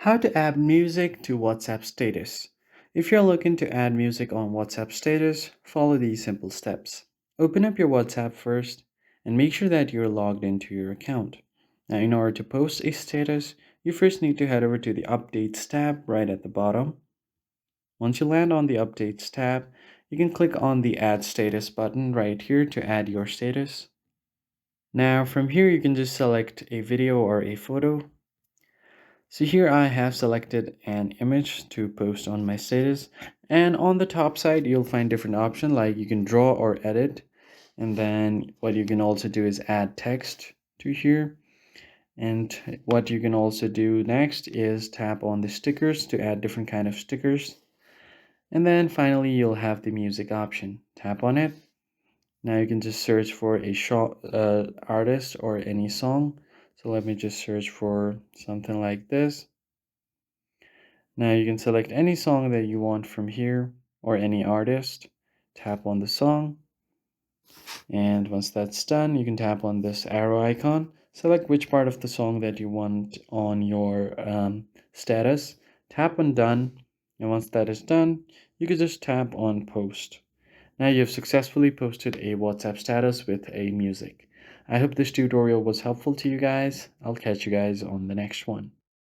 How to add music to WhatsApp status. If you're looking to add music on WhatsApp status, follow these simple steps. Open up your WhatsApp first and make sure that you're logged into your account. Now, in order to post a status, you first need to head over to the Updates tab right at the bottom. Once you land on the Updates tab, you can click on the Add Status button right here to add your status. Now, from here, you can just select a video or a photo. So here I have selected an image to post on my status, and on the top side you'll find different options like you can draw or edit, and then what you can also do is add text to here. And what you can also do next is tap on the stickers to add different kind of stickers. And then finally you'll have the music option. Tap on it. Now you can just search for a short artist or any song. So let me just search for something like this. Now you can select any song that you want from here or any artist. Tap on the song. And once that's done, you can tap on this arrow icon. Select which part of the song that you want on your status. Tap on done. And once that is done, you can just tap on post. Now you have successfully posted a WhatsApp status with a music. I hope this tutorial was helpful to you guys. I'll catch you guys on the next one.